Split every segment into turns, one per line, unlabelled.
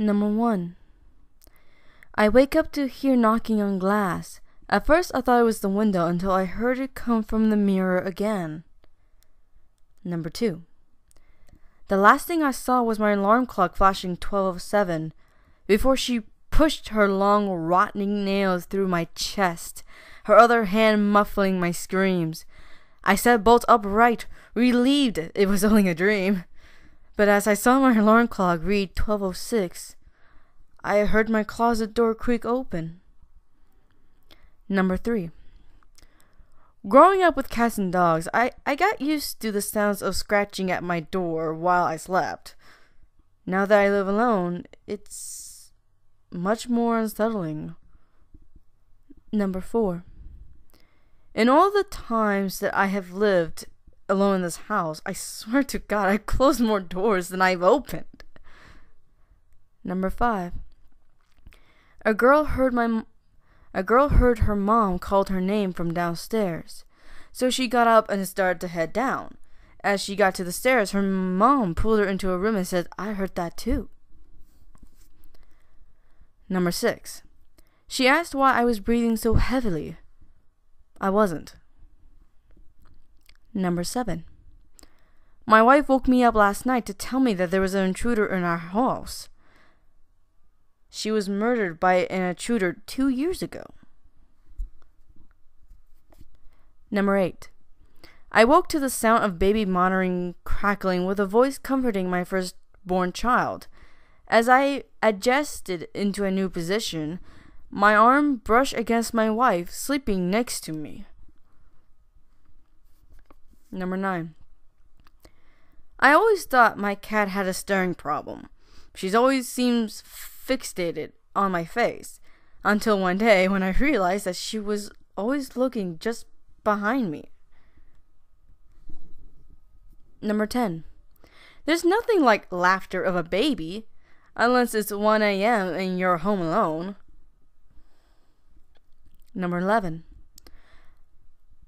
Number 1. I wake up to hear knocking on glass. At first I thought it was the window until I heard it come from the mirror again. Number 2. The last thing I saw was my alarm clock flashing 12:07 before she pushed her long, rotting nails through my chest, her other hand muffling my screams. I sat bolt upright, relieved it was only a dream. But as I saw my alarm clock read 12:06, I heard my closet door creak open. Number 3. Growing up with cats and dogs, I got used to the sounds of scratching at my door while I slept. Now that I live alone, it's much more unsettling. Number 4. In all the times that I have lived alone in this house, I swear to God, I closed more doors than I've opened. Number 5. A girl heard her mom called her name from downstairs, so she got up and started to head down. As she got to the stairs, her mom pulled her into a room and said, "I heard that too." Number 6. She asked why I was breathing so heavily. I wasn't. Number 7. My wife woke me up last night to tell me that there was an intruder in our house. She was murdered by an intruder 2 years ago. Number 8. I woke to the sound of baby monitoring crackling with a voice comforting my firstborn child. As I adjusted into a new position, my arm brushed against my wife sleeping next to me. Number 9. I always thought my cat had a staring problem. She always seems fixated on my face, until one day when I realized that she was always looking just behind me. Number 10. There's nothing like laughter of a baby, unless it's 1 a.m. and you're home alone. Number 11.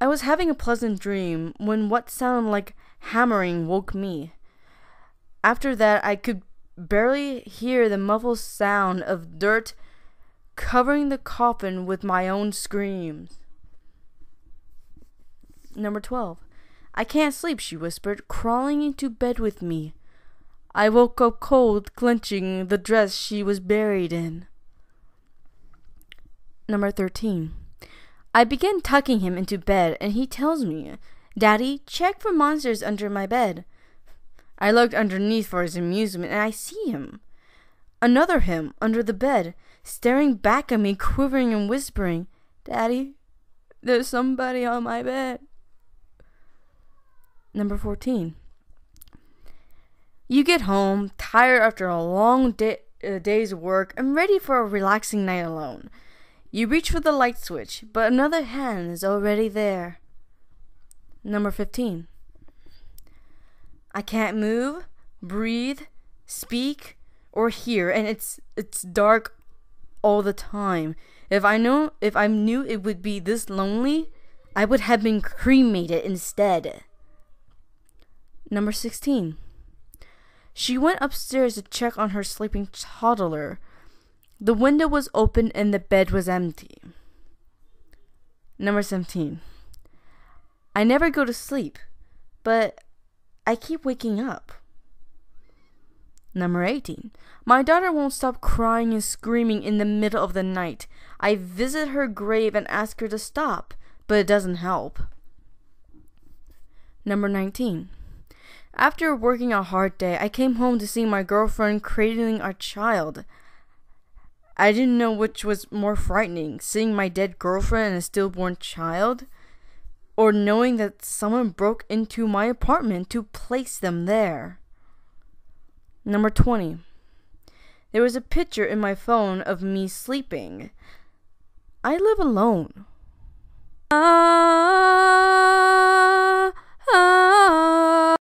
I was having a pleasant dream when what sounded like hammering woke me. After that, I could barely hear the muffled sound of dirt covering the coffin with my own screams. Number 12. I can't sleep, she whispered, crawling into bed with me. I woke up cold, clenching the dress she was buried in. Number 13. I begin tucking him into bed, and he tells me, "Daddy, check for monsters under my bed." I looked underneath for his amusement, and I see him. Another him, under the bed, staring back at me, quivering and whispering, "Daddy, there's somebody on my bed." Number 14. You get home, tired after a long day's work, and ready for a relaxing night alone. You reach for the light switch, but another hand is already there. Number 15. I can't move, breathe, speak, or hear, and it's dark all the time. If I knew it would be this lonely, I would have been cremated instead. Number 16. She went upstairs to check on her sleeping toddler. The window was open and the bed was empty. Number 17. I never go to sleep, but I keep waking up. Number 18. My daughter won't stop crying and screaming in the middle of the night. I visit her grave and ask her to stop, but it doesn't help. Number 19. After working a hard day, I came home to see my girlfriend cradling our child. I didn't know which was more frightening, seeing my dead girlfriend and a stillborn child, or knowing that someone broke into my apartment to place them there. Number 20. There was a picture in my phone of me sleeping. I live alone. 啊啊